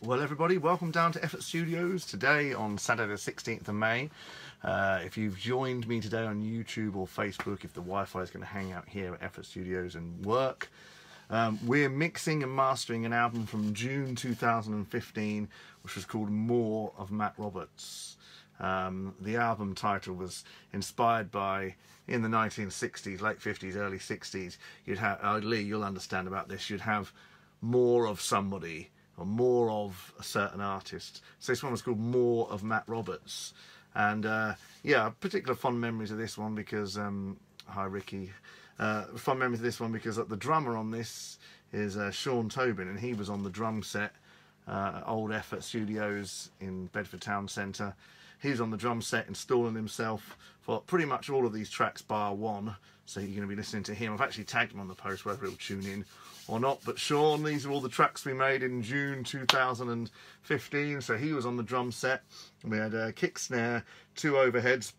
Well, everybody, welcome down to Effort Studios today on Saturday the 16th of May. If you've joined me today on YouTube or Facebook, if the Wi-Fi is going to hang out here at Effort Studios and work, we're mixing and mastering an album from June 2015, which was called More of Matt Roberts. The album title was inspired by, in the 1960s, late 50s, early 60s, you'd have, Lee, you'll understand about this, you'd have more of somebody, or more of a certain artist. So this one was called More of Matt Roberts. And yeah, particular fond memories of this one because, hi Ricky, fond memories of this one because the drummer on this is Sean Tobin, and he was on the drum set at Old Effort Studios in Bedford Town Centre. He was on the drum set installing himself for pretty much all of these tracks bar one, so you're going to be listening to him. I've actually tagged him on the post, whether he'll tune in or not. But Sean, these are all the tracks we made in June 2015, so he was on the drum set. We had a kick snare, two overheads.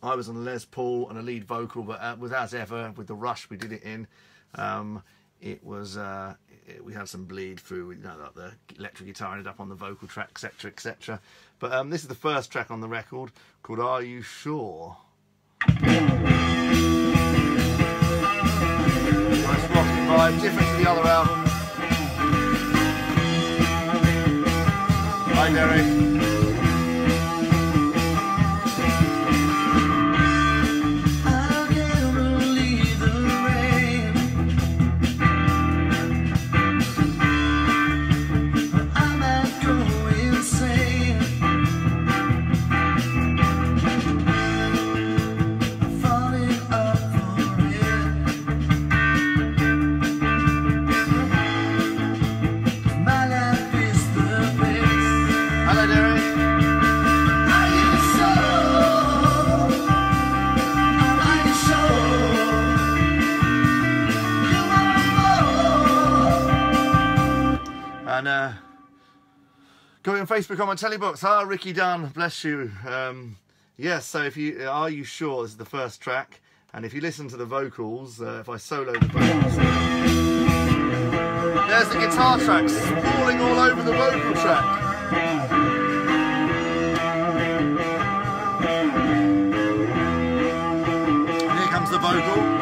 I was on the Les Paul and a lead vocal, but with as ever, with the Rush we did it in, it was we had some bleed through, you know, like the electric guitar ended up on the vocal track, etc, etc. But this is the first track on the record called Are You Sure? Nice rocking vibe, different to the other albums. Hi Derek. And go on Facebook on my telebox. Ah, Ricky Dunn, bless you. Yes, so if you Are You Sure? This is the first track, and if you listen to the vocals, if I solo the vocals, there's the guitar track sprawling all over the vocal track. And here comes the vocal.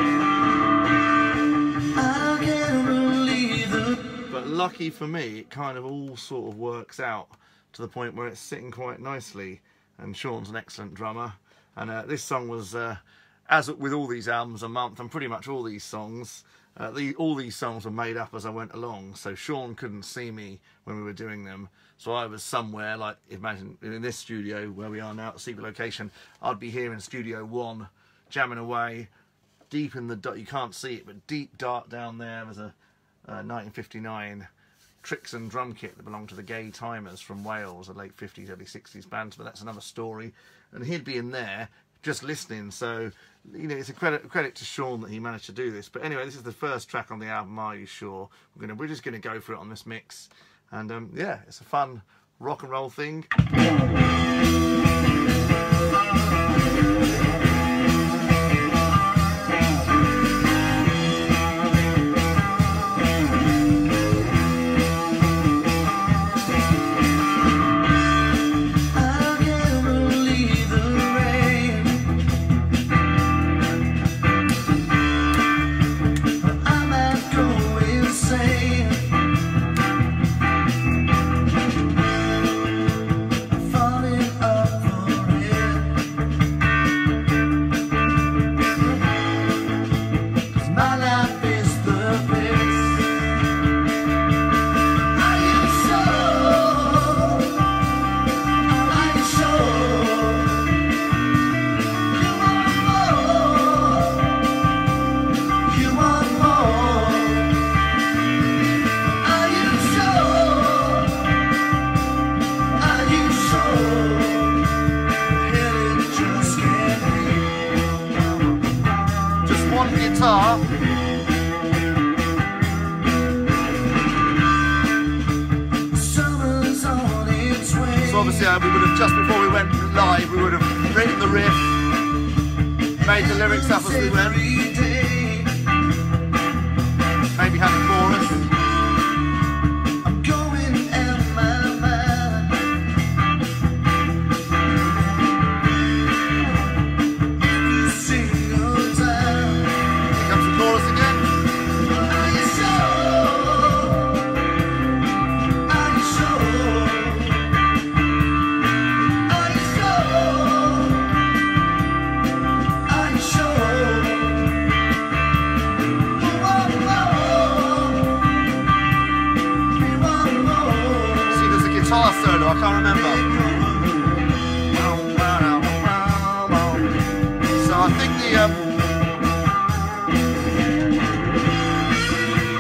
Lucky for me, it kind of all sort of works out to the point where it's sitting quite nicely, and Sean's an excellent drummer. And this song was, as with all these albums, a month, and pretty much all these songs, all these songs were made up as I went along, so Sean couldn't see me when we were doing them, so I was somewhere, like, imagine in this studio where we are now at Secret Location, I'd be here in Studio 1, jamming away, deep in the, you can't see it, but deep dark down there, there's a 1959 Trixon drum kit that belonged to the Gay Timers from Wales, a late 50s, early 60s band, but that's another story. And he'd be in there just listening, so, you know, it's a credit to Sean that he managed to do this. But anyway, this is the first track on the album, Are You Sure? We're just gonna go for it on this mix, and yeah, it's a fun rock and roll thing. Guitar. So obviously we would have, just before we went live, we would have written the riff, made the lyrics up as we went, maybe had a chorus. guitar solo, I can't remember. So I think the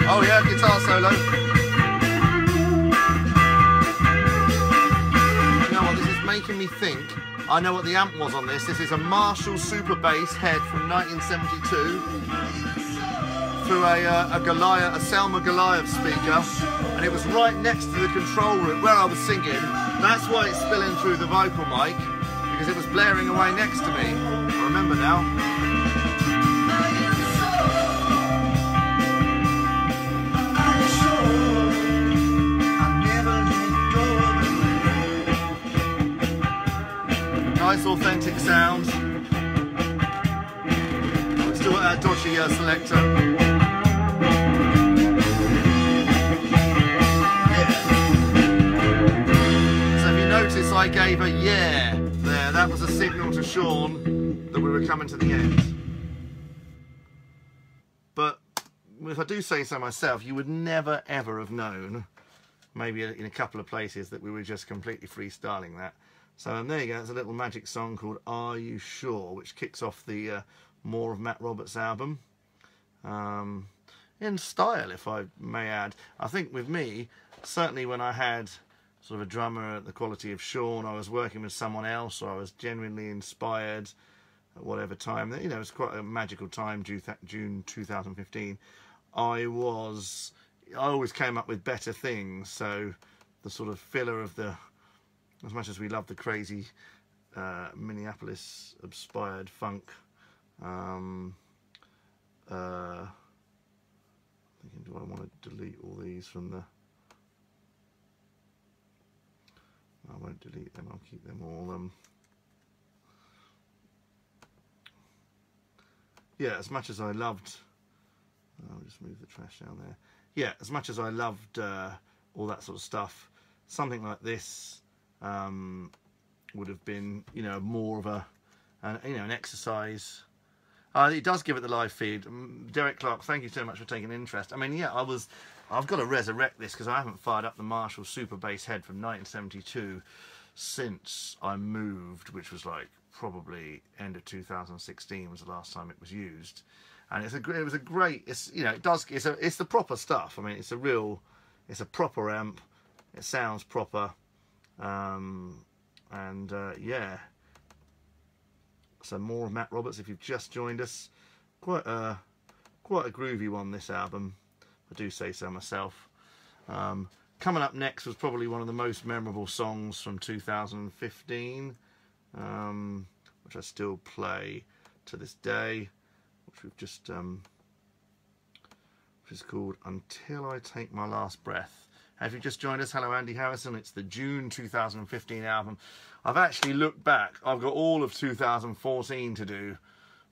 oh yeah, guitar solo. You know what, this is making me think. I know what the amp was on this. This is a Marshall Super Bass head from 1972 through a Selma Goliath speaker, and it was right next to the control room where I was singing. That's why it's spilling through the vocal mic, because it was blaring away next to me. I remember now. Nice authentic sound. We're still at our dodgy selector. Yeah. So if you notice, I gave a yeah there. That was a signal to Sean that we were coming to the end. But if I do say so myself, you would never ever have known, maybe in a couple of places, that we were just completely freestyling that. So there you go, it's a little magic song called Are You Sure, which kicks off the More of Matt Roberts album. In style, if I may add. I think with me, certainly when I had sort of a drummer at the quality of Sean, I was working with someone else, or I was genuinely inspired at whatever time. You know, it was quite a magical time, June 2015. I always came up with better things, so the sort of filler of the, as much as we love the crazy Minneapolis-inspired funk, thinking, do I want to delete all these from the... I won't delete them, I'll keep them all. Yeah, as much as I loved... I'll just move the trash down there. Yeah, as much as I loved all that sort of stuff, something like this would have been, you know, more of an exercise. It does give it the live feed. Derek Clark, thank you so much for taking an interest. I mean, yeah, I've got to resurrect this because I haven't fired up the Marshall Super Bass head from 1972 since I moved, which was like probably end of 2016 was the last time it was used. And it was a great, it's, you know, it's the proper stuff. I mean, it's a proper amp. It sounds proper. Yeah. So more of Matt Roberts if you've just joined us. Quite a groovy one, this album, I do say so myself. Coming up next was probably one of the most memorable songs from 2015, which I still play to this day, which we've just which is called Until I Take My Last Breath. Have you just joined us? Hello, Andy Harrison. It's the June 2015 album. I've actually looked back. I've got all of 2014 to do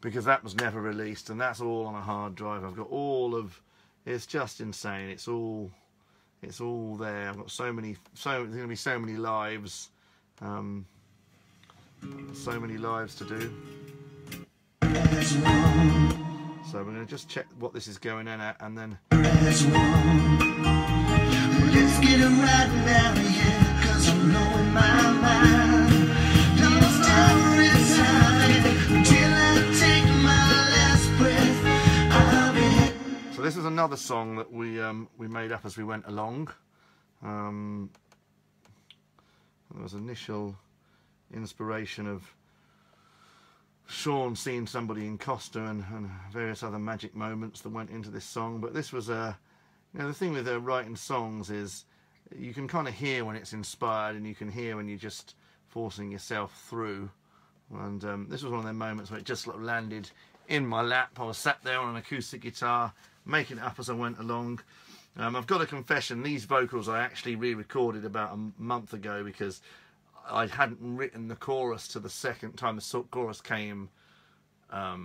because that was never released, and that's all on a hard drive. I've got all of. It's just insane. It's all there. I've got there's going to be so many lives, so many lives to do. So we're going to just check what this is going in at, and then. Let's get it right now, yeah, 'cause I'm knowing my mind. Don't stop inside until I take my last breath. So this is another song that we made up as we went along. There was initial inspiration of Sean seeing somebody in Costa and various other magic moments that went into this song, but this was a. You know, the thing with writing songs is you can kind of hear when it's inspired, and you can hear when you're just forcing yourself through. And this was one of them moments where it just sort of landed in my lap. I was sat there on an acoustic guitar, making it up as I went along. I've got a confession, these vocals I actually re-recorded about a month ago because I hadn't written the chorus to the second time the chorus came. I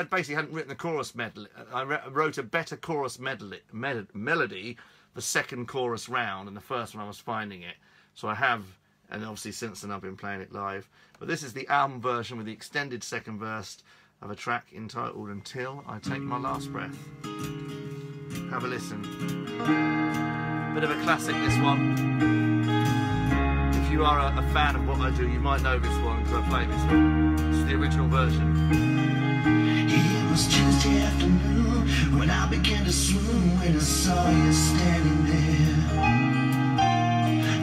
basically hadn't written the chorus medley. I wrote a better chorus melody the second chorus round, and the first one I was finding it. So I have, and obviously since then I've been playing it live. But this is the album version with the extended second verse of a track entitled Until I Take My Last Breath. Have a listen. Bit of a classic, this one. If you are a fan of what I do, you might know this one because I play this one. This is the original version. It was Tuesday afternoon when I began to swoon when I saw you standing there.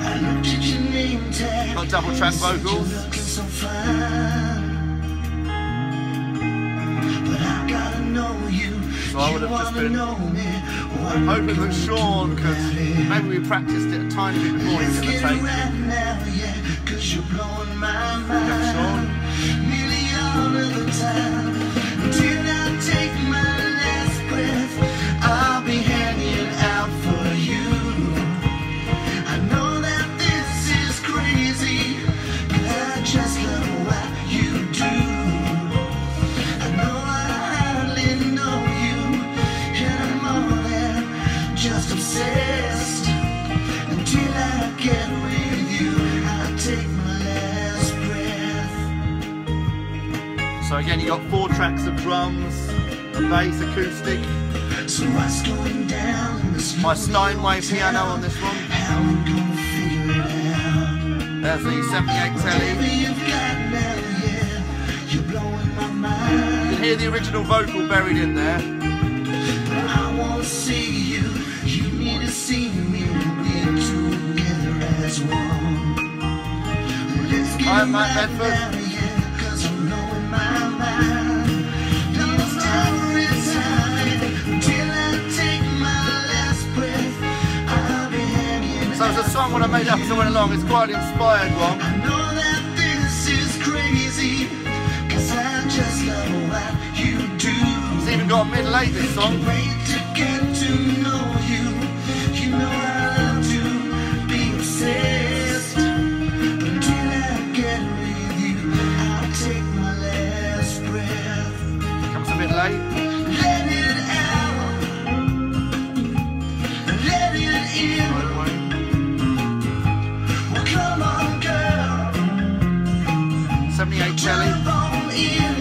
I looked at your name tag. Got double track vocals. Looking so fine. But I gotta know you. So I would have just been hoping that Sean could, maybe we practiced it a tiny bit before he did the take. Cause you're blowing my mind. Yeah, Sean. Nearly all of the time. Until I take my last breath, I'll be hanging out for you. I know that this is crazy, but I just love what you do. I know I hardly know you, and I'm more than just obsessed. Until I get with you, I'll take my last breath. So again, you got 4 tracks of drums, a bass, acoustic. So what's going down in this My Steinway piano on this one. How we gonna figure it out? There's the 78 telly. Baby, you've got now, yeah. You're blowing my mind. You can hear the original vocal buried in there. But I wanna see you. You need to see me. We're together as one. Let's get I'm Matt right Bedford. now, yeah. Cause I'm blowing my mind. No time is time until I take my last breath. I'll be hanging So it's a song when I made up as I went along. It's quite an inspired one. I know that this is crazy, cause I just love what you do. It's even got a mid-late, this song. Can't wait to get to know you. You know I love to be obsessed. But until I get with you, I'll take my last breath. Comes a bit late. Let it out. Let it in. Well, come on, girl. 78 telly. Jump on in.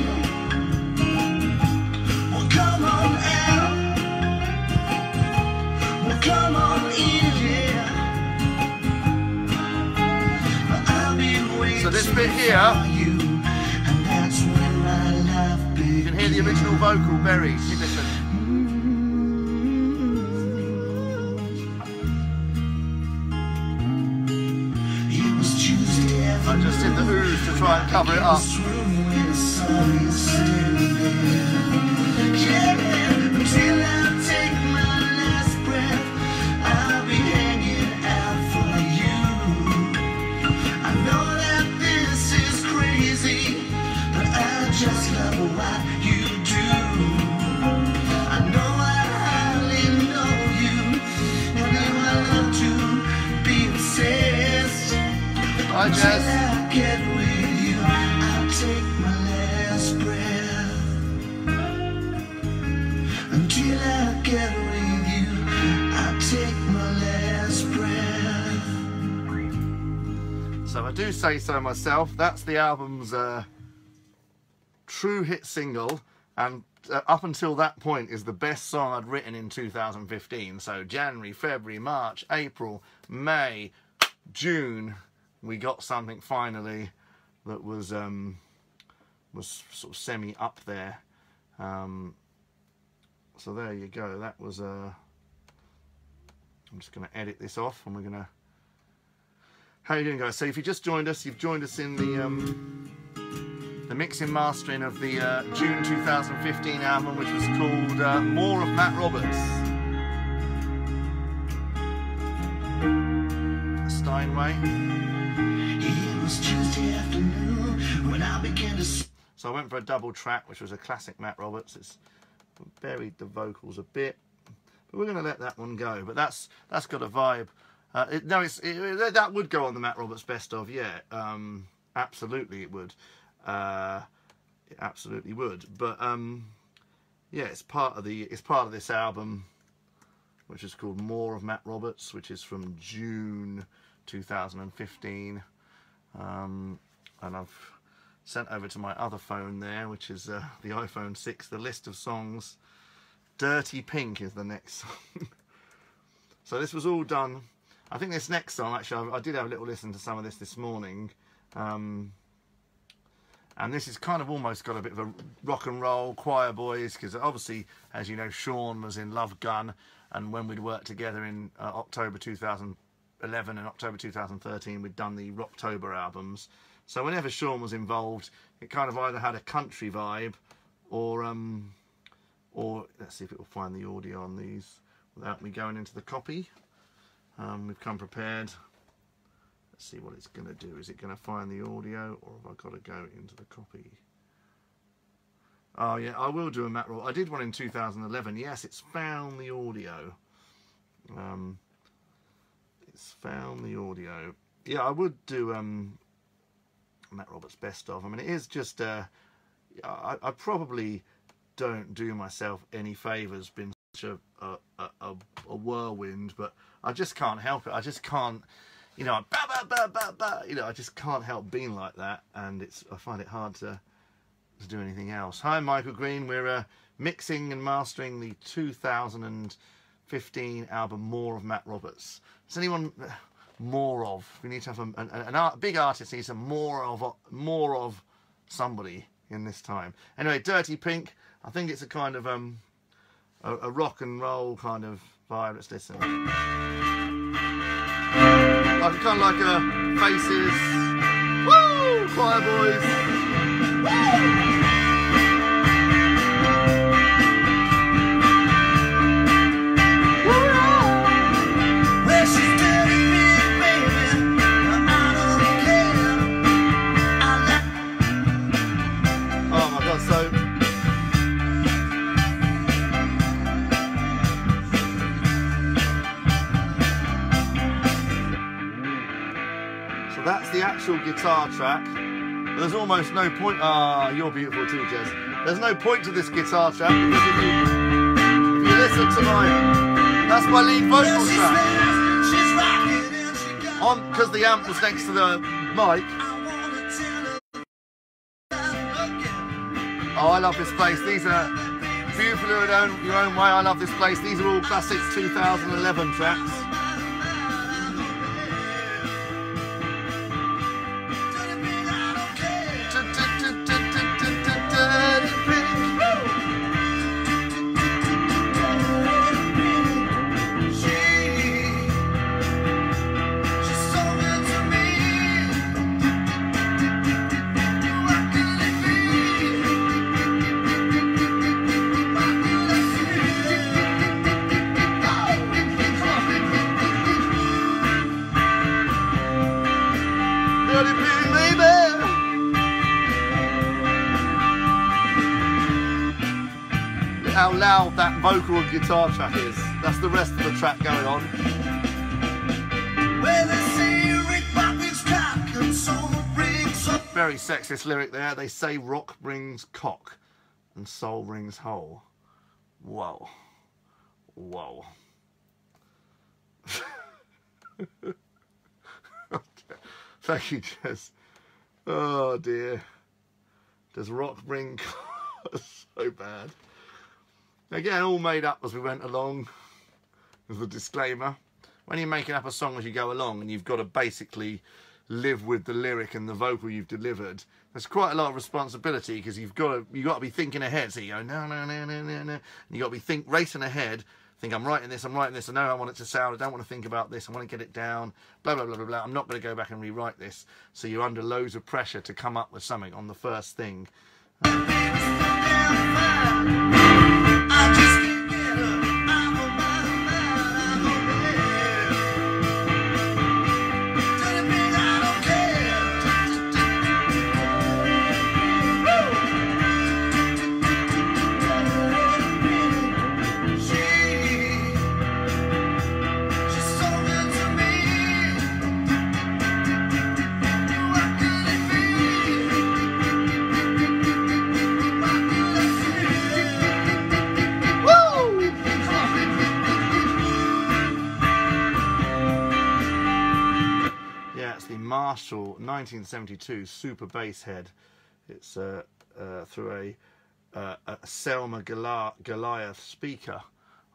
Well, come on out. Well, come on in, yeah. I'll be waiting So this bit here, for you, and that's when my life begins. you can hear the original vocal buried. You listen. It was Tuesday I just did the ooze to try and cover it up. Until I take my last breath, I'll be hanging out for you. I know that this is crazy, but I just love what you do. I know I hardly know you, and I love to be obsessed. Hi, Until Jess. I get with you, I'll take my last breath. Until I get with you, I'll take my last breath. So I do say so myself. That's the album's true hit single, and up until that point is the best song I'd written in 2015. So January, February, March, April, May, June, we got something finally that was sort of semi up there. So there you go. That was I'm just going to edit this off, and we're going to. How you doing, guys? So if you just joined us, you've joined us in the mixing mastering of the June 2015 album, which was called More of Matt Roberts. Steinway. It was Tuesday afternoon when I began to. So I went for a double track, which was a classic Matt Roberts. It's buried the vocals a bit, but we're going to let that one go. But that's got a vibe. That would go on the Matt Roberts best of, yeah. Absolutely, it would. It absolutely would. But yeah, it's part of this album, which is called More of Matt Roberts, which is from June 2015. And I've sent over to my other phone there, which is the iPhone 6, the list of songs. Dirty Pink is the next song. So this was all done. I think this next song, actually, I did have a little listen to some of this morning. And this is kind of almost got a bit of a rock and roll Choir Boys, because obviously, as you know, Sean was in Love Gun, and when we'd worked together in October 2011 and October 2013, we'd done the Rocktober albums. So whenever Sean was involved, it kind of either had a country vibe, or let's see if it will find the audio on these without me going into the copy. We've come prepared. Let's see what it's going to do. Is it going to find the audio, or have I got to go into the copy? Oh yeah, I will do a Matt Roberts. I did one in 2011. Yes, it's found the audio. It's found the audio. Yeah, I would do Matt Roberts best of. I mean, it is just I probably don't do myself any favours being such a whirlwind, but I just can't help it. I just can't, you know, you know, I just can't help being like that, and I find it hard to do anything else. Hi, Michael Green. We're mixing and mastering the 2015 album More of Matt Roberts. Does anyone more of? We need to have a big artist needs some more of somebody in this time. Anyway, Dirty Pink. I think it's a kind of a rock and roll kind of vibe. Let's listen. Like kind of like a Faces. Woo! Choir Boys. Woo! That's the actual guitar track. There's almost no point. Ah, you're beautiful too, Jez. There's no point to this guitar track because if you listen to that's my lead vocal track. Because the amp was next to the mic. Oh, I love this place. These are beautiful in your own way. I love this place. These are all classic 2011 tracks. How loud that vocal and guitar track is. That's the rest of the track going on. Very sexist lyric there. They say rock brings cock and soul brings hole. Whoa. Whoa. Thank you, Jez. Oh dear. Does rock bring cock? So bad. Again, all made up as we went along, as a disclaimer. When you're making up a song as you go along and you've got to basically live with the lyric and the vocal you've delivered, there's quite a lot of responsibility because you've got to be thinking ahead. So you go, no, no, no, no, no, no. And you've got to be racing ahead. Think, I'm writing this, I know I want it to sound, I don't want to think about this, I want to get it down, blah, blah, blah, blah, blah. I'm not going to go back and rewrite this. So you're under loads of pressure to come up with something on the first thing. Marshall 1972 Super Bass Head. It's through a Selma Goliath speaker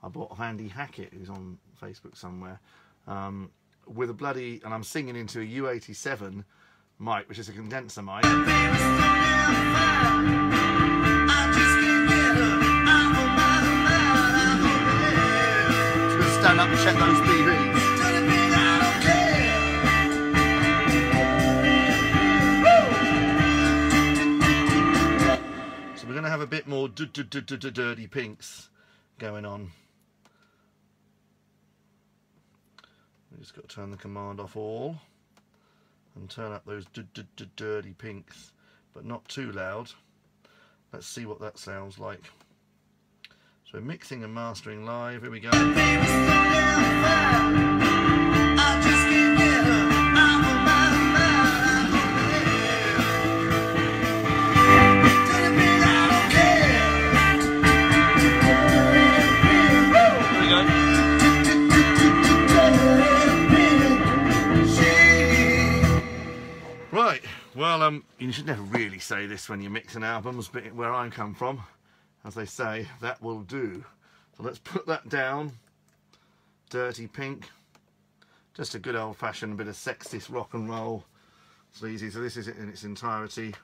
I bought off Andy Hackett, who's on Facebook somewhere, with a bloody, and I'm singing into a U87 mic, which is a condenser mic. Stand up and check those BVs. So we're going to have a bit more Dirty Pinks going on. We just got to turn the command off all and turn up those Dirty Pinks, but not too loud. Let's see what that sounds like. So we're mixing and mastering live. Here we go. Right, well, you should never really say this when you're mixing albums, but where I come from, as they say, that will do. So let's put that down. Dirty Pink. Just a good old-fashioned bit of sexist rock and roll. Sleazy. So this is it in its entirety.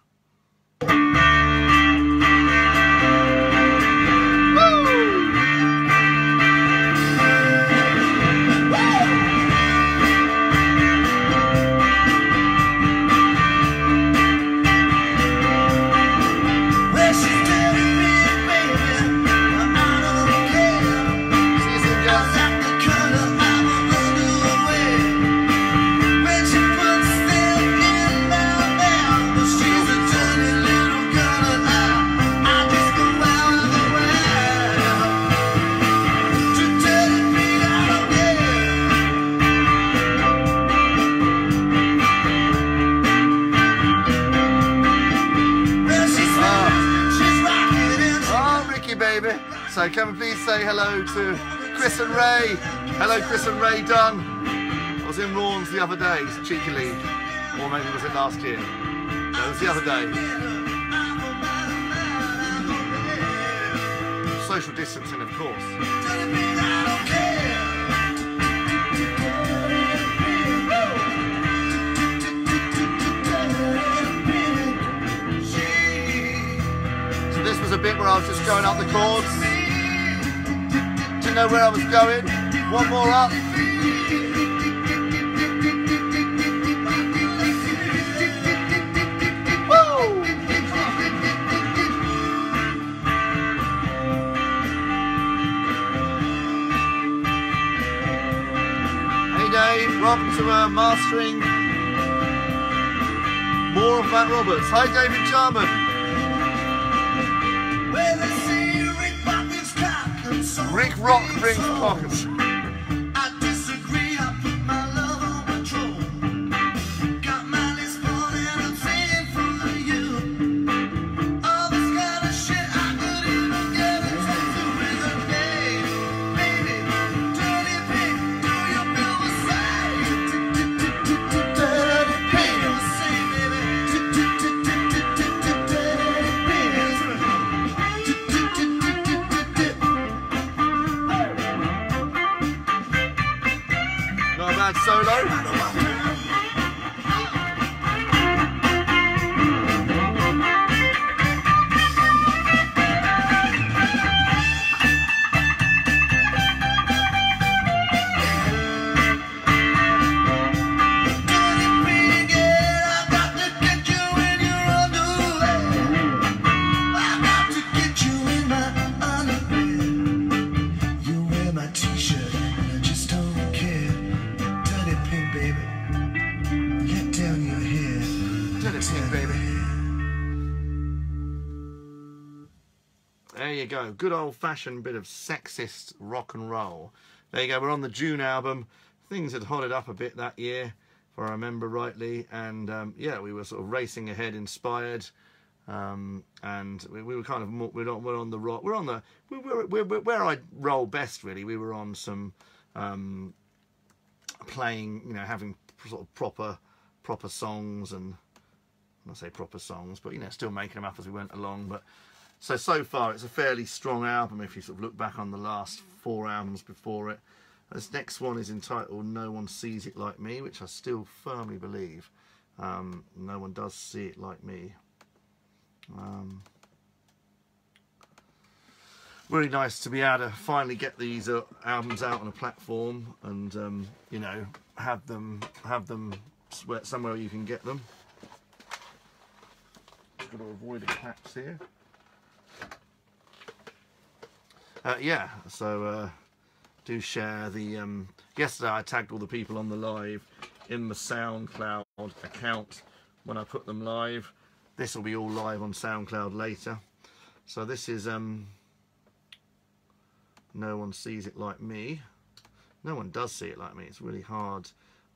So can we please say hello to Chris and Ray. Hello Chris and Ray Dunn. I was in Rawns the other day, cheekily. Or maybe was it last year? No, it was the other day. Social distancing, of course. So this was a bit where I was just going up the chords. Know where I was going. One more up. Woo! Hey Dave, welcome to mastering more of Matt Roberts. Hi David Jarman. Rick Rock brings pockets. I disagree, I put my love on patrol. Got my list full and I'm singing for you. All this kind of shit I could even get in touch with a day. Baby, dirty pink, do your bill the same. Dirty pink, do the same, baby. Bad solo. There you go, good old-fashioned bit of sexist rock and roll. There you go, we're on the June album. Things had hotted up a bit that year, if I remember rightly, and yeah, we were sort of racing ahead, inspired, and we were kind of more, we're on the rock. We're where I roll best really. We were on some playing, you know, having sort of proper songs, and I say proper songs, but you know, still making them up as we went along. But so far it's a fairly strong album if you sort of look back on the last 4 albums before it. This next one is entitled No One Sees It Like Me, which I still firmly believe no one does see it like me. Really nice to be able to finally get these albums out on a platform and you know, have them somewhere you can get them. Just got to avoid the caps here. Yeah, so do share the yesterday I tagged all the people on the live in the SoundCloud account when I put them live. This will be all live on SoundCloud later. So this is No One Sees It Like Me. No one does see it like me. It's really hard.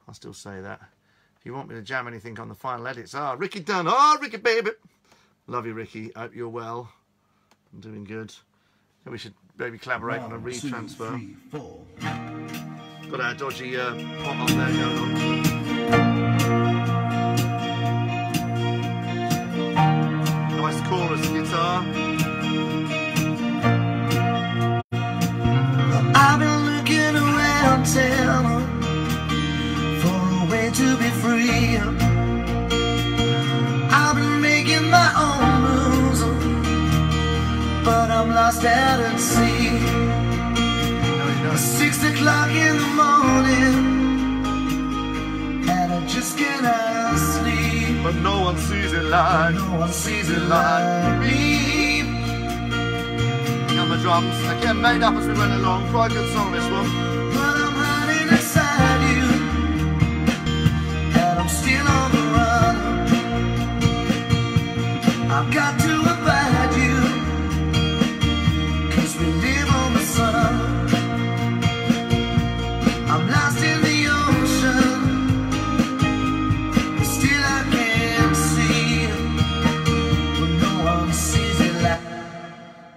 I'll still say that. If you want me to jam anything on the final edits, Ricky Dunn. Ricky baby. Love you, Ricky. Hope you're well. I'm doing good. We should maybe collaborate on a retransfer. 1, 2, 3, 4. Got our dodgy pot on there going on. Nice chorus guitar. I've been looking around town for a way to be free. I've been making my own moves, but I'm lost out at sea. No, 6 o'clock in the morning, and I just cannot sleep. but no one sees it like. No one sees it like me. On the drums, again made up as we went along. Quite a good song, this one. But I'm hiding inside you, and I'm still on the run. I've got to abide you, 'cause we live on the sun. I'm lost in the ocean, but still I can't see. But no one sees it like.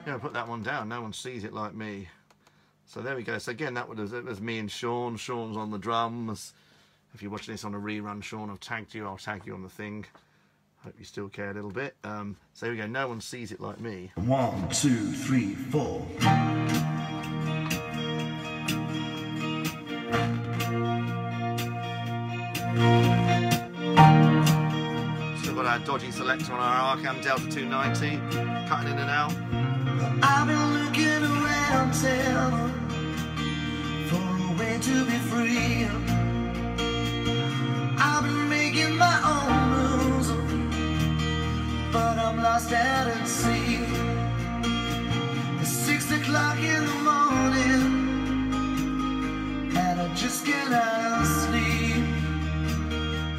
Yeah, put that one down. No one sees it like me. So there we go. So again, that was me and Sean. Sean's on the drums. If you're watching this on a rerun, Sean, I've tagged you. I'll tag you on the thing. Hope you still care a little bit. So here we go. No one sees it like me. 1, 2, 3, 4. Still got our dodgy selector on our Arkham Delta 290, cutting in and out. I've been looking around town for a way to be free. I've been making my own moves, but I'm lost out at sea. It's 6 o'clock in the morning, and I just cannot sleep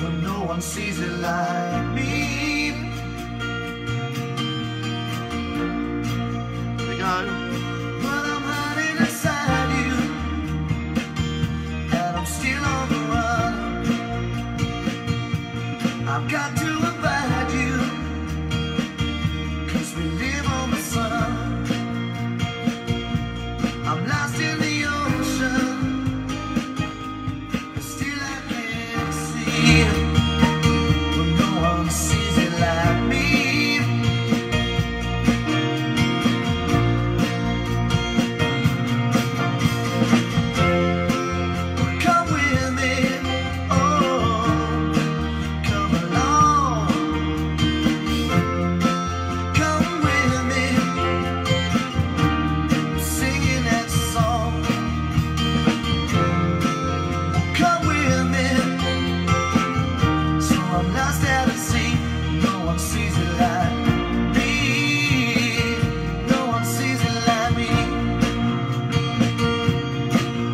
when no one sees it like me. There we go. But I'm hiding inside you, and I'm still on the run. I've got to abide you, 'cause we live on the sun. I'm lost in the ocean, but still I can't see. But no one sees it like me. Come with me, oh, come along. Come with me, I'm singing that song. Come with me, so I'm lost out at sea. No one sees it like me. No one sees it like me.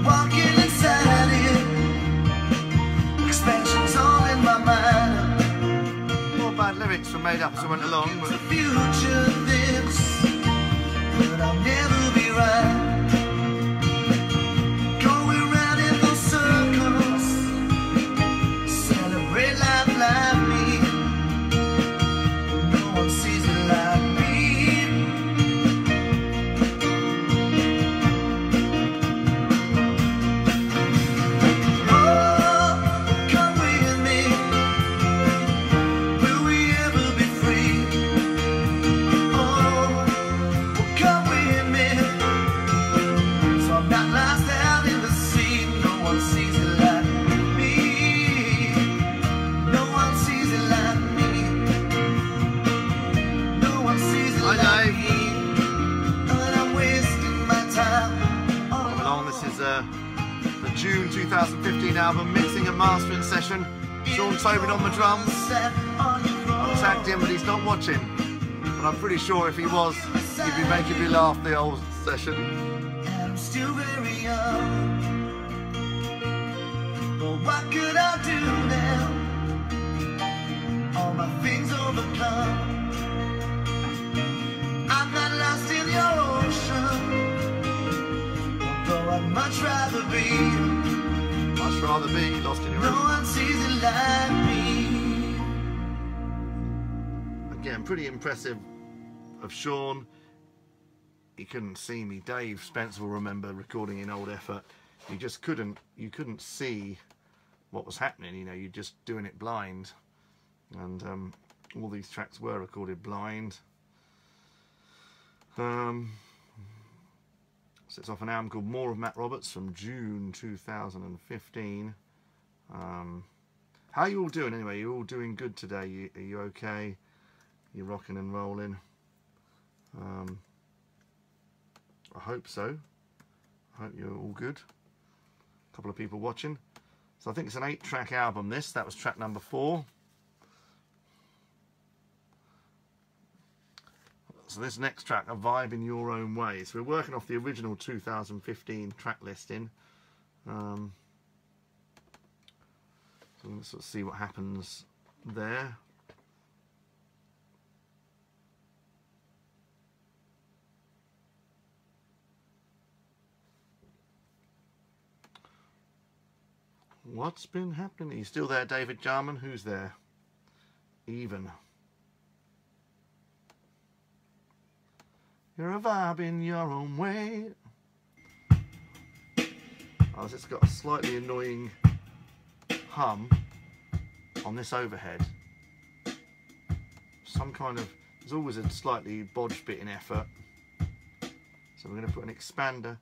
Walking inside it, expansion's all in my mind. More bad lyrics were made up as we went along, The but future this, but I'll never be right. Going round in those circles, celebrate life like me. No one sees it like me. Oh, come with me. Will we ever be free? Oh, come with me. album, mixing and mastering session. Sean Tobin on the drums. I've tagged him, but he's not watching. But I'm pretty sure if he was, he'd be making me laugh the old session. I'm still very young. But what could I do now? All my things overcome. I'm not lost in your ocean, although I'd much rather be Lost in your no ocean. one sees it like me. Again, pretty impressive of Sean. He couldn't see me. Dave Spence will remember recording in Old Effort. You just couldn't see what was happening. You know, you're just doing it blind. And all these tracks were recorded blind. So it's off an album called More of Matt Roberts from June 2015. How are you all doing anyway? You all doing good today? Are you okay? You're rocking and rolling? I hope so. I hope you're all good. A couple of people watching. So I think it's an 8-track album this. That was track number 4. So this next track, A Vibe in Your Own Way. So we're working off the original 2015 track listing. So let's sort of see what happens there. What's been happening? Are you still there, David Jarman? Who's there? Even. You're a vibe in your own way. Oh, it's got a slightly annoying hum on this overhead. Some kind of, there's always a slightly bodged bit in Effort. So we're going to put an expander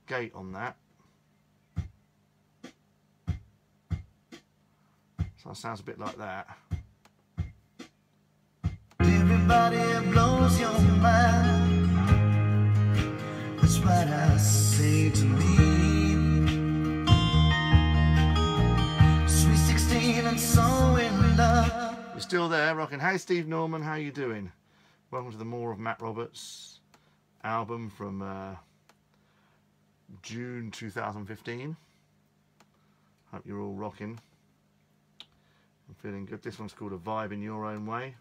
gate on that. So it sounds a bit like that. Everybody blows your mind. That's what I say to me. Sweet 16 and so in love. You're still there, rocking. Hey, Steve Norman, how you doing? Welcome to the More of Matt Roberts album from June 2015. Hope you're all rocking. I'm feeling good. This one's called A Vibe in Your Own Way.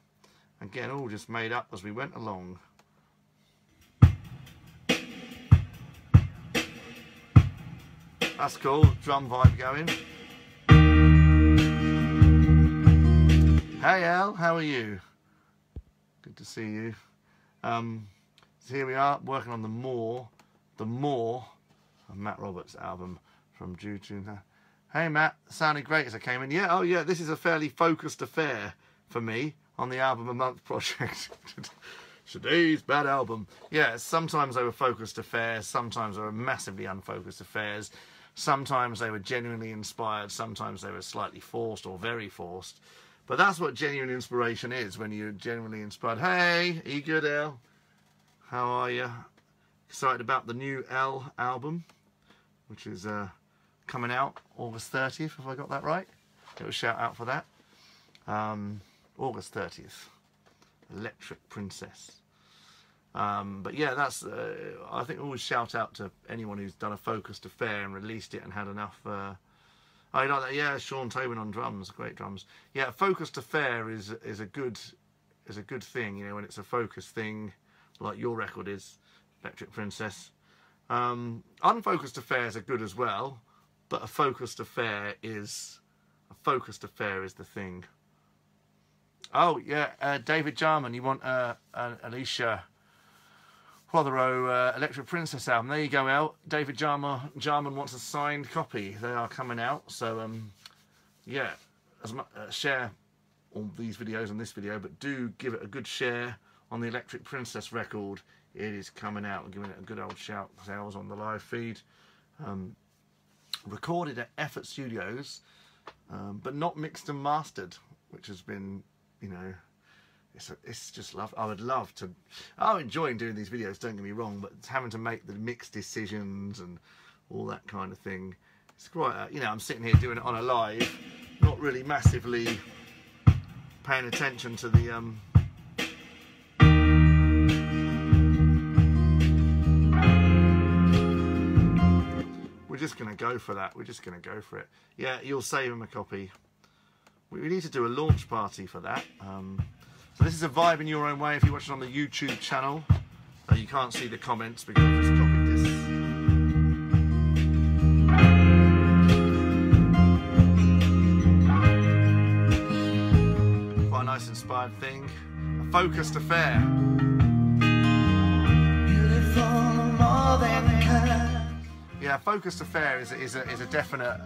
Again, all just made up as we went along. That's cool. Drum vibe going. Hey Al, how are you? Good to see you. So here we are, working on the More of Matt Roberts album from June. Hey Matt, sounded great as I came in. Yeah, oh yeah, this is a fairly focused affair for me on the Album a Month project. Today's bad album. Yeah, sometimes they were focused affairs, sometimes they were massively unfocused affairs, sometimes they were genuinely inspired, sometimes they were slightly forced or very forced. But that's what genuine inspiration is, when you're genuinely inspired. Hey, are you good, El? How are you? Excited about the new El album, which is coming out August 30th, if I got that right. Give a shout out for that. August 30th. Electric Princess. But yeah, that's I think always shout out to anyone who's done a focused affair and released it and had enough oh, you like that? Yeah, Sean Tobin on drums, great drums. Yeah, a focused affair is a good thing, you know, when it's a focused thing like your record is, Electric Princess. Unfocused affairs are good as well, but a focused affair is the thing. Oh yeah, David Jarman, you want Alicia Potheroe Electric Princess album? There you go, El. David Jarman wants a signed copy. They are coming out, so yeah, share all these videos and this video, but do give it a good share on the Electric Princess record. It is coming out. I'm giving it a good old shout because I was on the live feed. Recorded at Effort Studios, but not mixed and mastered, which has been, you know, it's just love. I would love to. I'm enjoying doing these videos, don't get me wrong, but having to make the mix decisions and all that kind of thing It's quite, you know, I'm sitting here doing it on a live, not really massively paying attention to the we're just going to go for that. We're just going to go for it. Yeah, you'll save him a copy. We need to do a launch party for that. So this is a vibe in your own way. If you watch it on the YouTube channel, you can't see the comments because I've just copied this. Quite a nice inspired thing. A focused affair. Yeah, focused affair is a definite.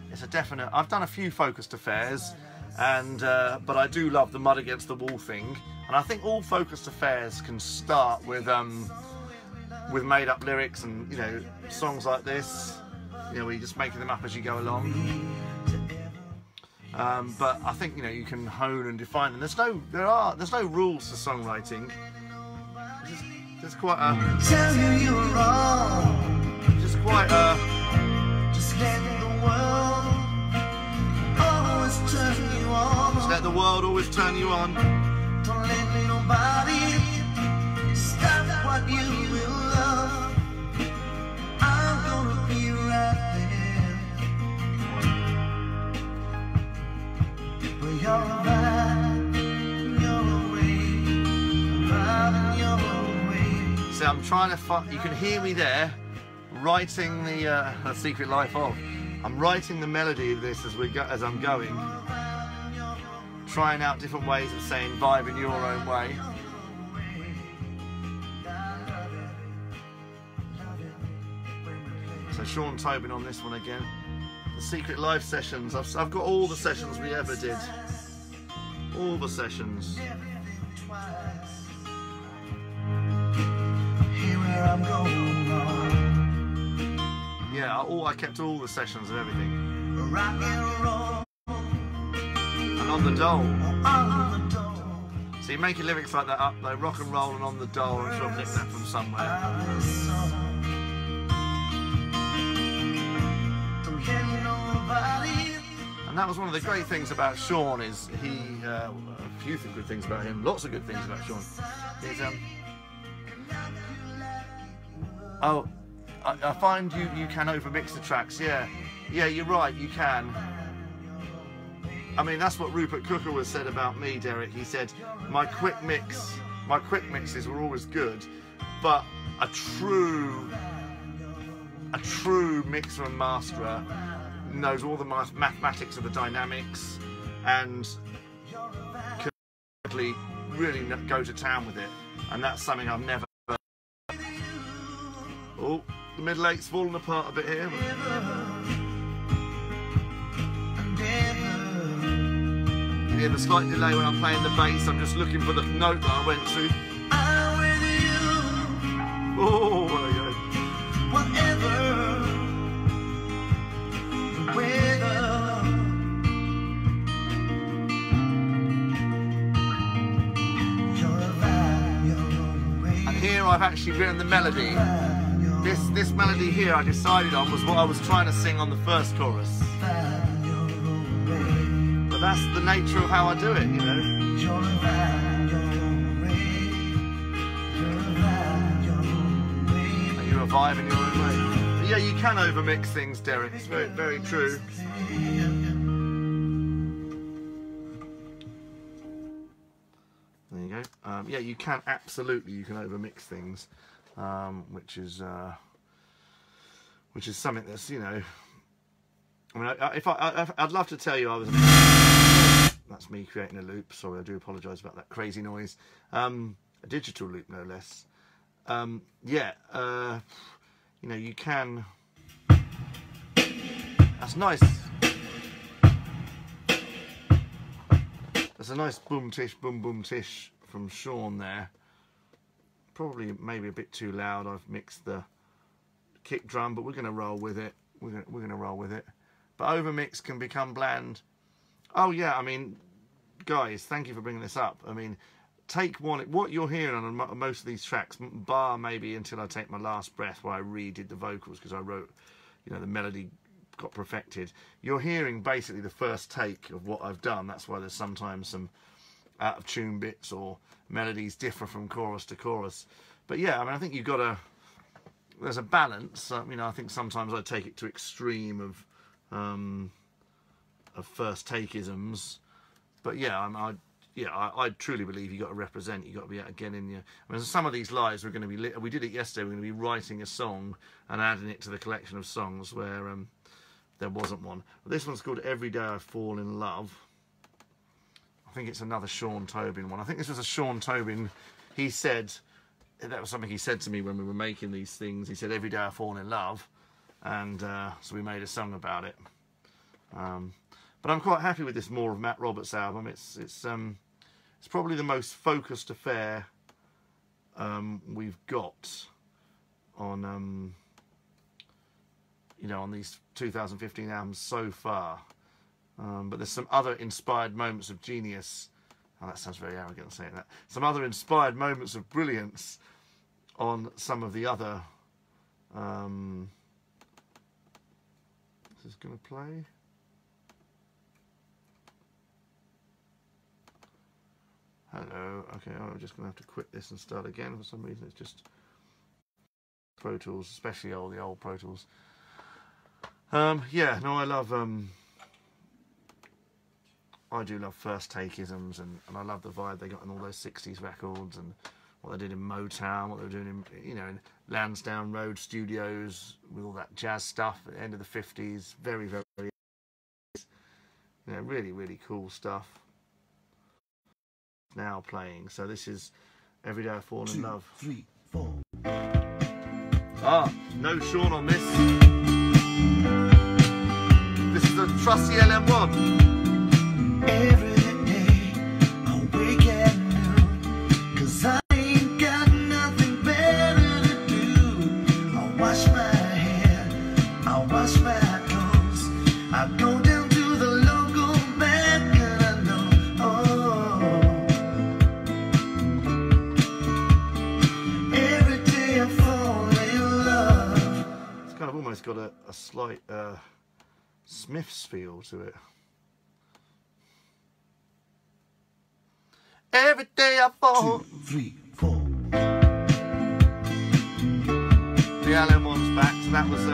It's a definite. I've done a few focused affairs, and but I do love the mud against the wall thing. And I think all focused affairs can start with made up lyrics and, you know, songs like this. You know, where you're just making them up as you go along. But I think, you know, you can hone and define them. There's no rules to songwriting. There's quite a. Tell you you're wrong. Just quite a. Just let the world always turn you on. Just let the world always turn you on. Don't let nobody stop what you will love. I'm gonna be right there. But you're right, you're away, right, you're away. See, I'm trying to find. You can hear me there, writing the Secret Life of. I'm writing the melody of this as I'm going, trying out different ways of saying vibe in your own way. So Sean Tobin on this one again. The Secret Life sessions. I've got all the sessions we ever did. All the sessions. Here where I'm going wrong. Yeah, I kept all the sessions of everything. Rock and roll. And on the dole. On the door. So you make your lyrics like that up, though, rock and roll and on the dole. I'm sure I've nicked that from somewhere. Don't let nobody. And that was one of the great things about Sean is he, a few good things about him, lots of good things about Sean. Is, I find you can overmix the tracks. Yeah, you're right. You can. I mean, that's what Rupert Cooker was said about me, Derek. He said my quick mixes were always good, but a true mixer and masterer knows all the mathematics of the dynamics and can really go to town with it. And that's something I've never. Oh, the middle eight's falling apart a bit here. You hear the slight delay when I'm playing the bass. I'm just looking for the note that I went to. I'm with you. Oh, there you go. Whatever the weather. You're a vibe, you're away. And here I've actually written the melody. This melody here I decided on was what I was trying to sing on the first chorus. But that's the nature of how I do it, you know. And you're a vibe in your own way. But yeah, you can overmix things, Derek. It's very, very true. There you go. Yeah, you can absolutely. You can overmix things, which is something that's, you know. I mean, I'd love to tell you I was. That's me creating a loop. Sorry, I do apologise about that crazy noise. A digital loop, no less. Yeah, you know, you can. That's nice. That's a nice boom tish, boom boom tish from Sean there. Probably maybe a bit too loud. I've mixed the kick drum, but we're going to roll with it. We're going to roll with it. But overmix can become bland. Oh yeah, I mean, guys, thank you for bringing this up. I mean, take one. What you're hearing on most of these tracks, bar maybe Until I Take My Last Breath, where I redid the vocals because I wrote, you know, the melody got perfected. You're hearing basically the first take of what I've done. That's why there's sometimes some out of tune bits or melodies differ from chorus to chorus. But yeah, I mean, I think you've got to, there's a balance. You know, I think sometimes I take it to extreme of first take-isms. But yeah, I truly believe you got to represent. You got to be able to get in your. I mean, some of these lives we're going to be. We did it yesterday. We're going to be writing a song and adding it to the collection of songs where there wasn't one. But this one's called "Every Day I Fall in Love." I think it's another Sean Tobin one. I think this was a Sean Tobin. He said that was something he said to me when we were making these things. He said, "Every day I fall in love," and so we made a song about it. But I'm quite happy with this More of Matt Roberts album. It's probably the most focused affair we've got on you know, on these 2015 albums so far. But there's some other inspired moments of genius. Oh, that sounds very arrogant saying that. Some other inspired moments of brilliance on some of the other. This is going to play. Hello. Okay, I'm just going to have to quit this and start again. For some reason, it's just Pro Tools, especially the old Pro Tools. Yeah, no, I love. I do love first take-isms, and I love the vibe they got in all those 60s records and what they did in Motown, what they were doing in, you know, in Lansdowne Road Studios with all that jazz stuff at the end of the 50s. Very, very, you know, really, really cool stuff. Now playing. So this is Every Day I Fall in Love. 2, 3, 4. Ah, no Sean on this. This is the trusty LM1. Every day I wake at noon, 'cause I ain't got nothing better to do. I wash my hair, I wash my clothes, I go down to the local bank and I know, every day I fall in love. It's kind of almost got a slight Smiths feel to it. Every day I fall. 2, 3, 4. The LM1's back, so that was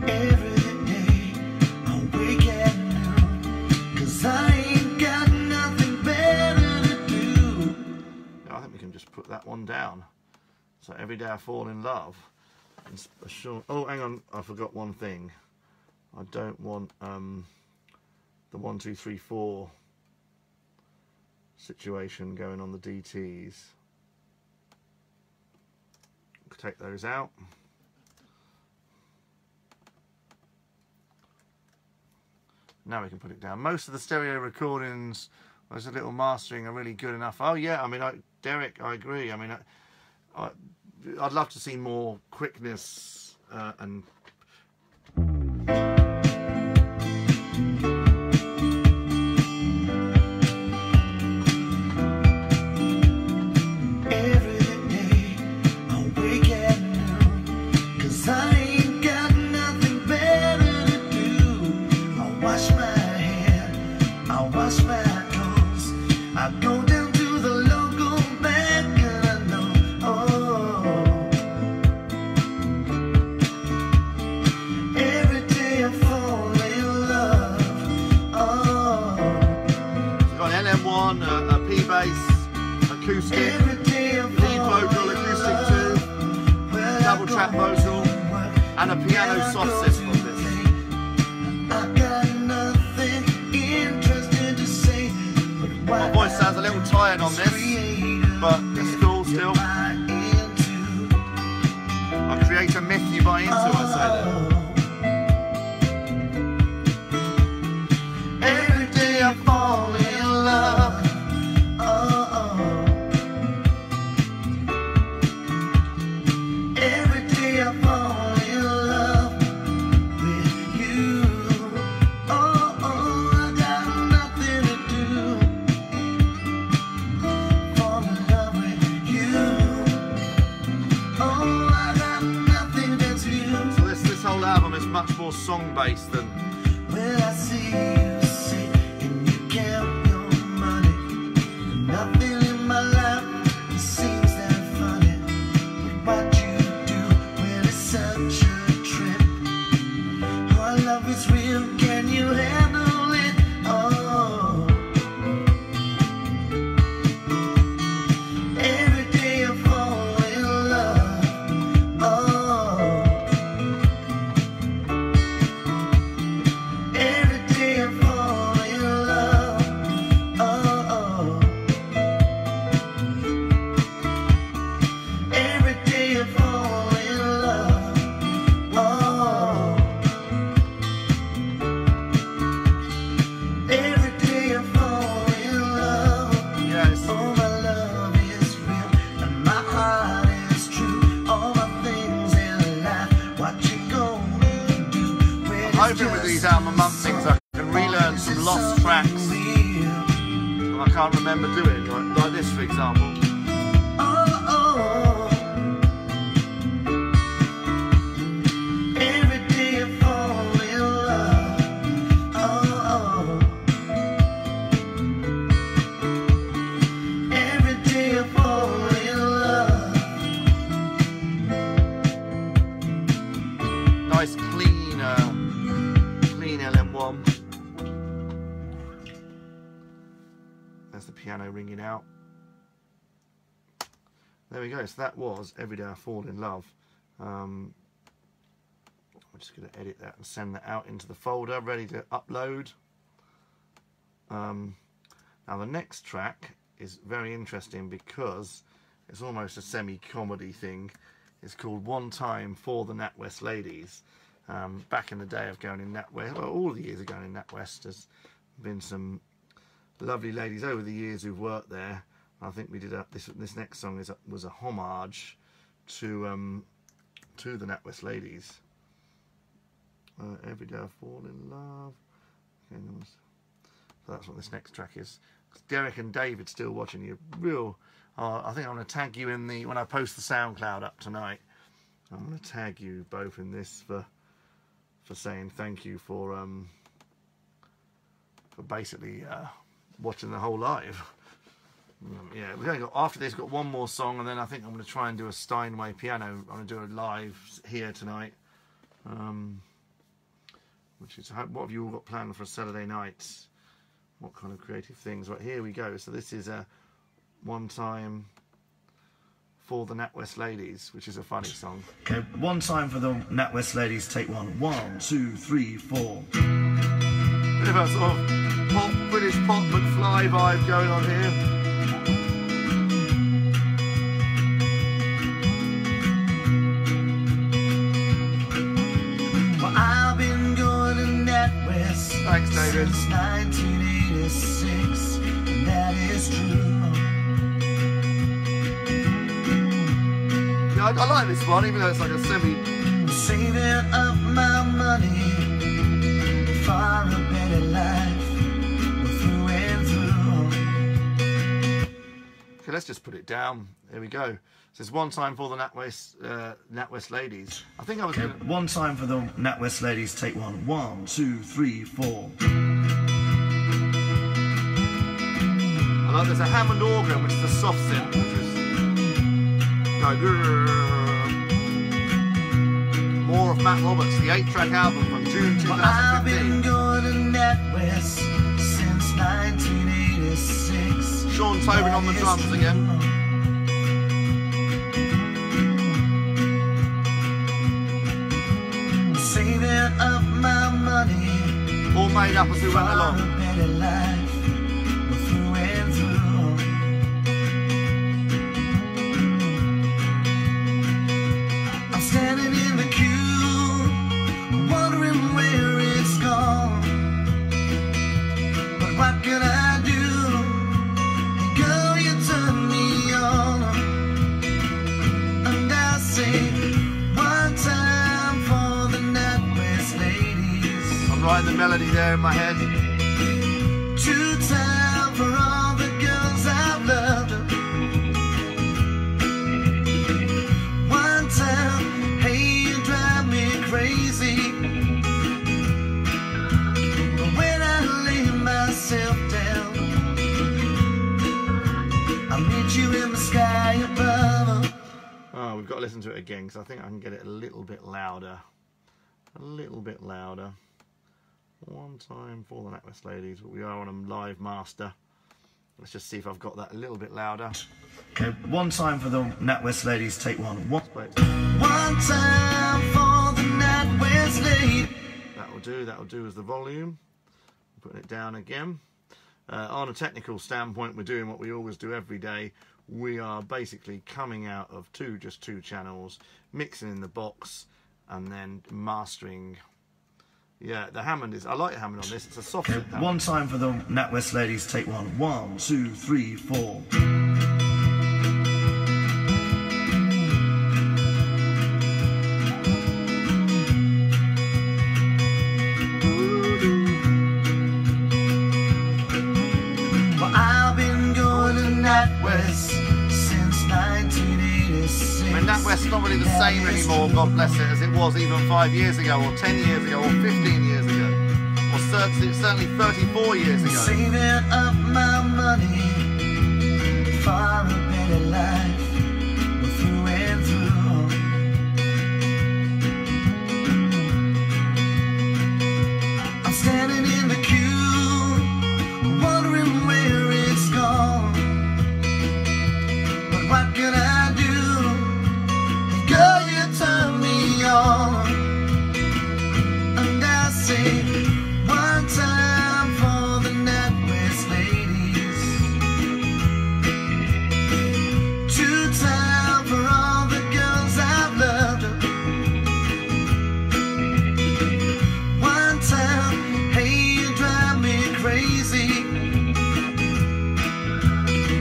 Every day I wake at noon, 'cause I ain't got nothing better to do. I think we can just put that one down. So Every Day I Fall in Love. It's a short. Oh, hang on, I forgot one thing. I don't want the 1, 2, 3, 4 situation going on the DTs. Take those out. Now we can put it down. Most of the stereo recordings, there's a little mastering, are really good enough. Oh yeah, I mean, Derek, I agree. I mean, I'd love to see more quickness and. Acoustic, lead vocal, acoustic 2, double track vocal, and a piano soft system on this. My voice sounds a little tired on this, but it's cool still. I create a myth you buy into, I say that. Every day I fall in love. much more song-based than... Well, I see you sit and you count your money. Nothing in my life seems that funny. But what you do, well, it's such a trip. Oh, our love is real, can you handle it? Oh, every day I fall in love. Oh, every day I fall in love. Oh, every day I fall in love. Oh, every day I fall in love. Yes. Oh, my love is real and my heart is true. All my things in life, what you gonna do? Well, I'm hoping with these album month things I can relearn some lost tracks that I can't remember doing, like this for example. Every day I fall in love. Every day I fall in love. Nice clean LM1. There's the piano ringing out. There we go. So that was Every Day I Fall in Love. I'm just going to edit that and send that out into the folder, ready to upload. Now the next track is very interesting because it's almost a semi-comedy thing. It's called One Time for the NatWest Ladies. Back in the day of going in NatWest, well, all the years of going in NatWest, there's been some lovely ladies over the years who've worked there. I think we did this next song was a homage to the NatWest Ladies. Every Day I Fall in Love. Okay, so that's what this next track is. Derek and David still watching you. I think I'm going to tag you in when I post the SoundCloud up tonight. I'm going to tag you both in this for saying thank you for basically watching the whole live. Yeah, we've only got, after this, got one more song, and then I think I'm going to try and do a Steinway piano. I'm going to do a live here tonight. Which is, what have you all got planned for Saturday nights? What kind of creative things? Right, here we go. So this is a One Time for the NatWest Ladies, which is a funny song. Okay, One Time for the NatWest Ladies, take one. 1, 2, 3, 4. Bit of a sort of pop, British pop McFly vibe going on here. Well, I've been going to NatWest Thanks, David. since 1986, and that is true. Yeah, I like this one, even though it's like a semi... Saving up my money for a better life, through and through. Okay, let's just put it down. There we go. So it's One Time for the NatWest Ladies. I think I was going to... One Time for the NatWest Ladies, take one. 1, 2, 3, 4. I like there's a Hammond organ, which is a soft synth, which is... More of Matt Roberts, the 8-track album from June 2015. Well, I've been going to NatWest since 1986. Sean Tobin on the drums again. Saving up my money All made up as we went for along. a better life, through and through. I'm standing in the queue, wondering where it's gone. But what can I do? Girl, you turn me on. And I say, one time for the NatWest Ladies. I'm writing the melody there in my head. 2 time for all the girls I've loved. 1 time, hey, you drive me crazy. to listen to it again because I think I can get it a little bit louder. A little bit louder. One time for the NatWest ladies, but we are on a live master. Let's just see if I've got that a little bit louder. Okay, one time for the NatWest ladies, take one. One Wait. time for the NatWest ladies. That'll do as the volume. Putting it down again. On a technical standpoint, we're doing what we always do every day. We are basically coming out of just two channels, mixing in the box, and then mastering. Yeah, the Hammond is. I like Hammond on this. It's a soft. Okay, one time for the NatWest ladies, take one. 1, 2, 3, 4. Well, I've been going to NatWest since 1986. I mean, NatWest's not really the same anymore, God bless it, as it was even 5 years ago, or 10 years ago, or 15 years ago, or certainly 34 years ago. Saving up my money for a better life, through and through. I'm standing in the queue, wondering where it's gone. But what can I do? Girl, you turn me on. And I say, one time for the NatWest ladies, 2 times for all the girls I've loved. 1 time, hey, you drive me crazy.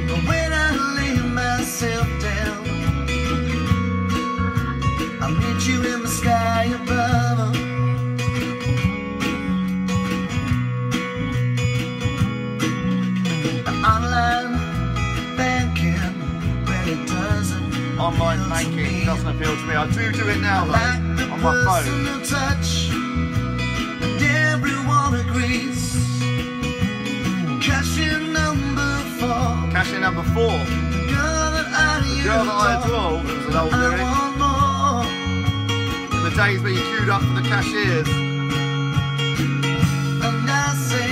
But when I lay myself down, I'll meet you in the sky above. Online banking, but it doesn't. Online banking doesn't appeal to me. I do it now though, Like the on my phone. personal touch, and everyone agrees. Cashier number 4. Cashier number 4. The girl that I Girl that I adore. It was an old I lyric. want more. In the days where you queued up for the cashiers. And I say,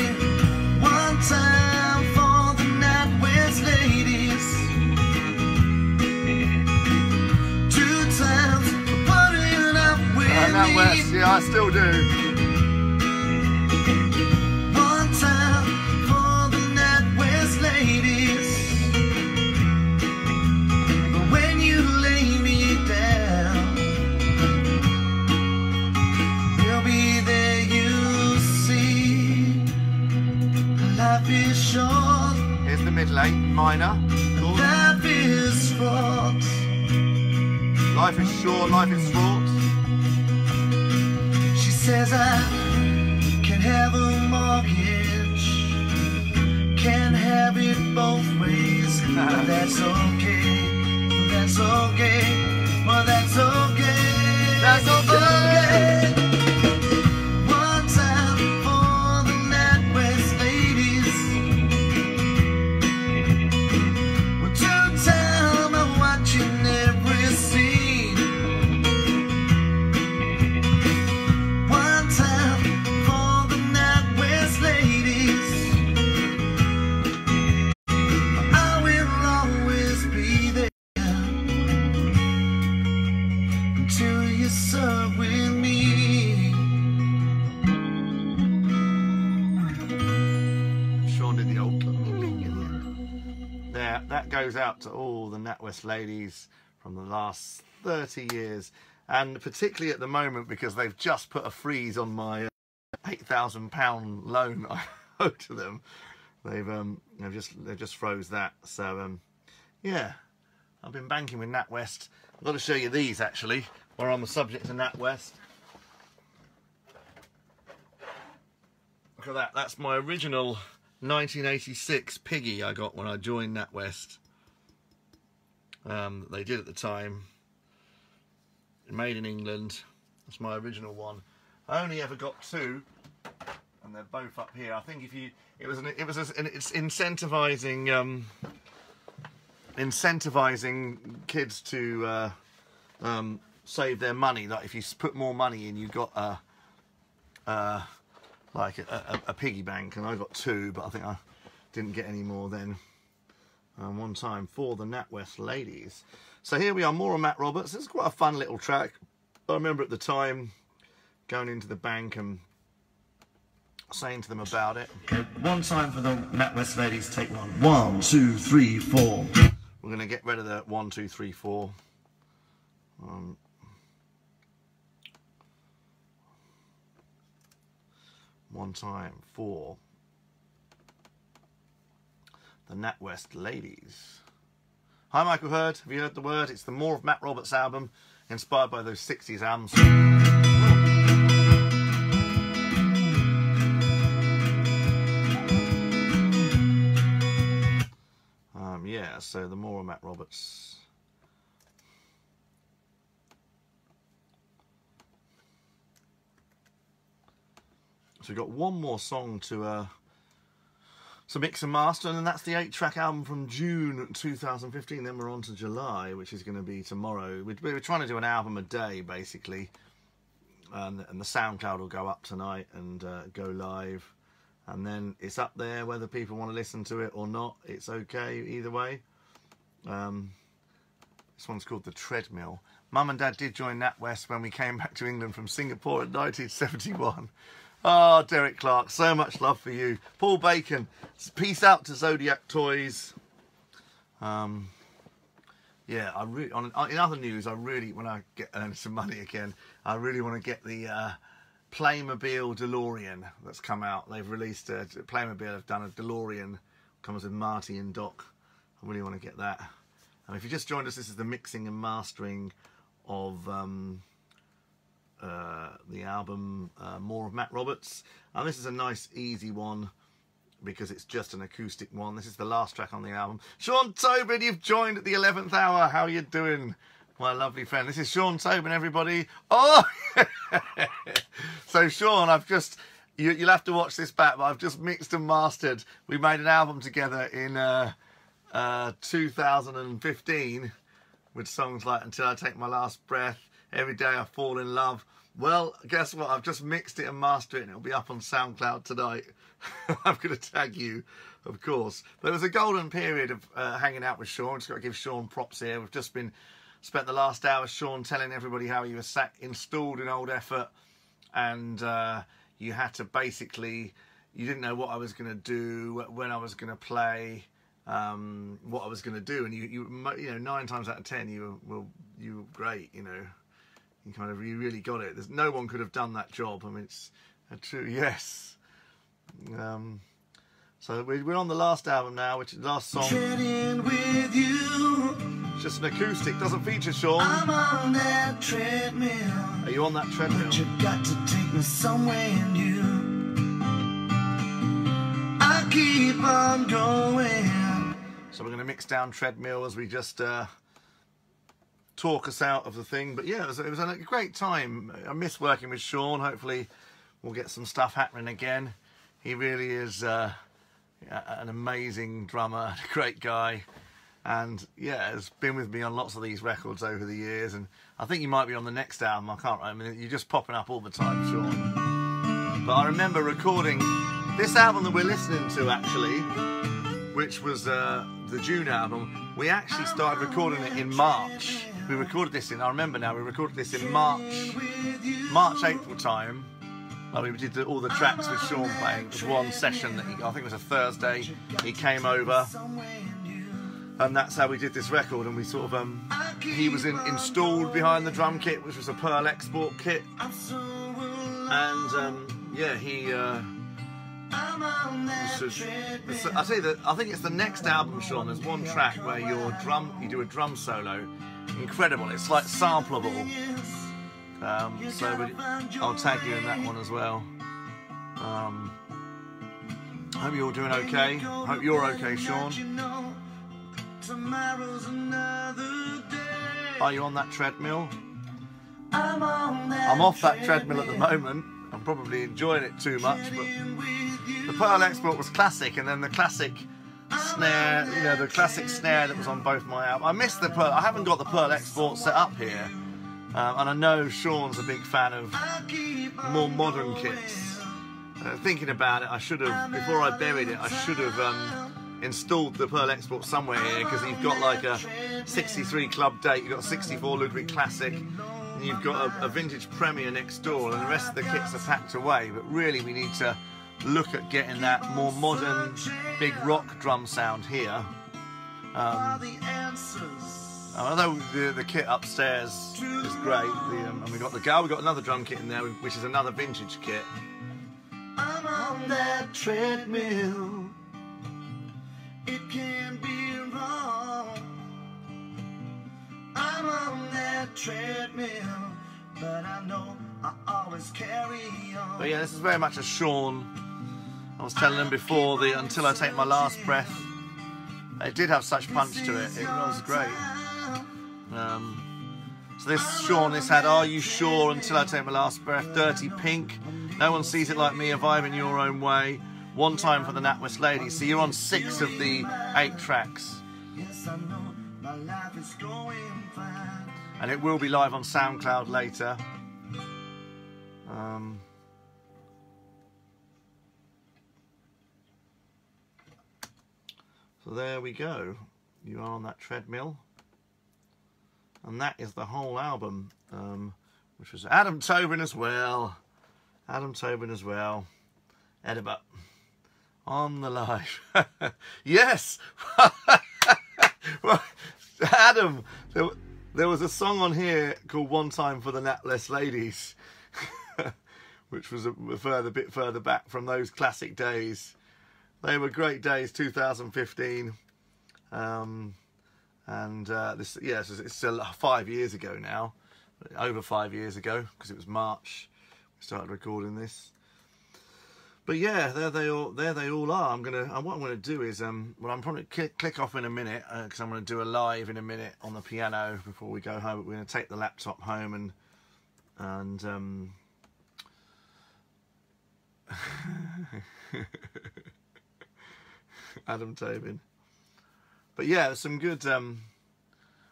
1 time for the NatWest ladies, 2 times for putting up with NatWest, me. yeah, I still do. 1 time for the NatWest ladies. But when you lay me down, we'll be there, you see. Life is short, Here's the mid late minor. Cool. life is fraught. Life is short, life is fraught. She says I can have a mortgage, can have it both ways. But that's okay, that's okay, well that's okay, That's okay. 1 time for the NatWest ladies, well 2 times I'm watching every scene. 1 time for the NatWest ladies, I will always be there until you serve with me. Sean did the old there. That goes out to all the NatWest ladies from the last 30 years, and particularly at the moment because they've just put a freeze on my £8,000 loan I owe to them. They've just froze that. So yeah, I've been banking with NatWest. I've got to show you these actually, while on the subject of NatWest. Look at that. That's my original 1986 Piggy I got when I joined NatWest. They did at the time. Made in England. That's my original one. I only ever got 2, and they're both up here. I think if you, it's incentivizing kids to save their money. Like if you put more money in, you got a piggy bank, and I got 2, but I think I didn't get any more then. One time for the NatWest ladies. So here we are, more on Matt Roberts. This is quite a fun little track. I remember at the time going into the bank and saying to them about it. Okay, one time for the NatWest ladies, take 1. 1, 2, 3, 4. We're going to get rid of the 1, 2, 3, 4. One time for the NatWest ladies. Hi Michael Hurd, have you heard the word? It's the More of Matt Roberts album, inspired by those 60s albums. Yeah, so the More of Matt Roberts. So we've got one more song to mix and master, and that's the 8-track album from June 2015. Then we're on to July, which is going to be tomorrow. We're trying to do an album a day, basically, and the SoundCloud will go up tonight and go live. And then it's up there whether people want to listen to it or not. It's okay either way. This one's called The Treadmill. Mum and Dad did join NatWest when we came back to England from Singapore in 1971. Oh, Derek Clark, so much love for you. Paul Bacon, peace out to Zodiac Toys. Yeah, in other news, when I get earning some money again, I really want to get the Playmobil DeLorean that's come out. They've released Playmobil have done a DeLorean, comes with Marty and Doc. I really want to get that. And if you just joined us, this is the mixing and mastering of the album More of Matt Roberts. And this is a nice easy one because it's just an acoustic one. This is the last track on the album. Sean Tobin, you've joined at the 11th hour. How are you doing, my lovely friend? This is Sean Tobin, everybody. Oh! So Sean, I've just, you'll have to watch this back, but I've just mixed and mastered. We made an album together in 2015 with songs like Until I Take My Last Breath, Every Day I Fall in Love. Well, guess what? I've just mixed it and mastered it, and it'll be up on SoundCloud tonight. I'm going to tag you, of course. But it was a golden period of hanging out with Sean. Just got to give Sean props here. We've just spent the last hour, Sean, telling everybody how you were installed in Old Effort, and you had to basically, you didn't know what I was going to do, when I was going to play, what I was going to do, and you know, 9 times out of 10 you were great. You know, you really got it. No one could have done that job. I mean, it's a true yes. So we're on the last album now, which is the last song. With you. It's just an acoustic, doesn't feature Sean. I'm on that treadmill. Are you on that treadmill? But you've got to take me somewhere new. I keep on going. So we're going to mix down Treadmill as we just talk us out of the thing. But yeah, it was a great time. I miss working with Sean. Hopefully we'll get some stuff happening again. He really is an amazing drummer, a great guy. And yeah, has been with me on lots of these records over the years. And I think you might be on the next album. I can't remember. I mean, you're just popping up all the time, Sean. But I remember recording this album that we're listening to, actually, which was the June album. We actually started recording it in March. We recorded this I remember now, we recorded this in March, April time. We did all the tracks with Sean playing. It was one session that I think it was a Thursday. He came over, and that's how we did this record. And we sort of, he was installed behind the drum kit, which was a Pearl Export kit. And yeah, he. I tell you that I think it's the next album, Sean. There's one track where you do a drum solo. Incredible. It's like sampleable. So I'll tag you in that one as well. Hope you're all doing okay. Hope you're okay, Sean. Are you on that treadmill? I'm off that treadmill at the moment. I'm probably enjoying it too much, but the Pearl Export was classic, and then the classic snare, you know, the classic snare that was on both my albums. I missed the Pearl. I haven't got the Pearl Export set up here. And I know Sean's a big fan of more modern kits. Thinking about it, I should have, before I buried it, I should have installed the Pearl Export somewhere here, because you've got like a 63 Club Date, you've got a 64 Ludwig Classic, and you've got a vintage Premier next door, and the rest of the kits are packed away. But really we need to look at getting that more modern big rock drum sound here. Although the kit upstairs is great, and we got the Gal, we got another drum kit in there, which is another vintage kit. I'm on that treadmill. It can be wrong. I'm on that treadmill, but I know I always carry on. But yeah, this is very much a Sean. I was telling them before, the Until I Take My Last Breath. It did have such punch to it. It was great. So this Sean, this had Are You Sure, Until I Take My Last Breath, Dirty Pink, No One Sees It Like Me, A Vibe in Your Own Way, One Time for the NatWest Ladies. So you're on 6 of the 8 tracks. Yes, I know my life is going fine. And it will be live on SoundCloud later. So there we go. You are on that treadmill. And that is the whole album, which was Adam Tobin as well. Adam Tobin as well. Edinburgh. On the live. Yes! Well, Adam, there was a song on here called One Time for the NatWest Ladies, which was a bit further back from those classic days. They were great days, 2015. This, yes, it's still 5 years ago now, over 5 years ago, because it was March we started recording this. But yeah, there they all are. What I'm gonna do is well, I'm probably click off in a minute, because I'm gonna do a live in a minute on the piano before we go home. We're gonna take the laptop home and Adam Tobin. But yeah, there's some good.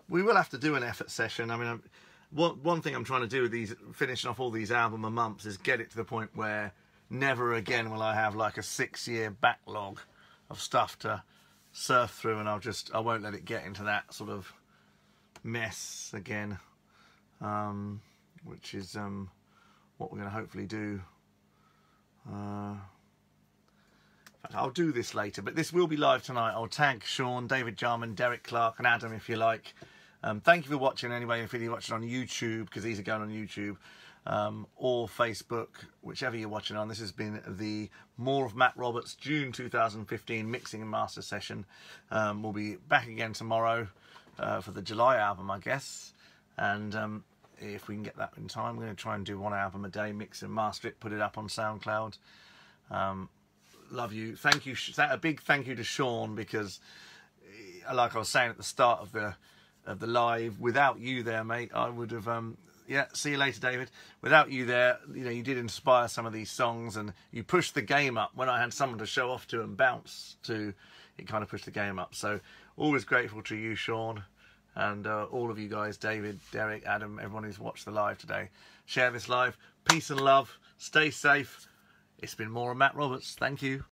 We will have to do an effort session. I mean, one thing I'm trying to do with these, finishing off all these album a month, is get it to the point where never again will I have like a 6-year backlog of stuff to surf through, and I won't let it get into that sort of mess again, which is what we're going to hopefully do. I'll do this later, but this will be live tonight. I'll tag Sean, David Jarman, Derek Clark and Adam if you like. Thank you for watching anyway, if you're watching on YouTube, because these are going on YouTube, or Facebook, whichever you're watching on. This has been the More of Matt Roberts June 2015 mixing and master session. We'll be back again tomorrow for the July album, I guess. And if we can get that in time, we're going to try and do 1 album a day, mix and master it, put it up on SoundCloud. Love you. Thank you. A big thank you to Sean, because like I was saying at the start of the live, without you there, mate, I would have yeah, see you later, David. Without you there, you know, you did inspire some of these songs, and you pushed the game up. When I had someone to show off to and bounce to, it kind of pushed the game up. So always grateful to you, Sean, and all of you guys, David, Derek, Adam, everyone who's watched the live today. Share this live. Peace and love. Stay safe. It's been More of Matt Roberts. Thank you.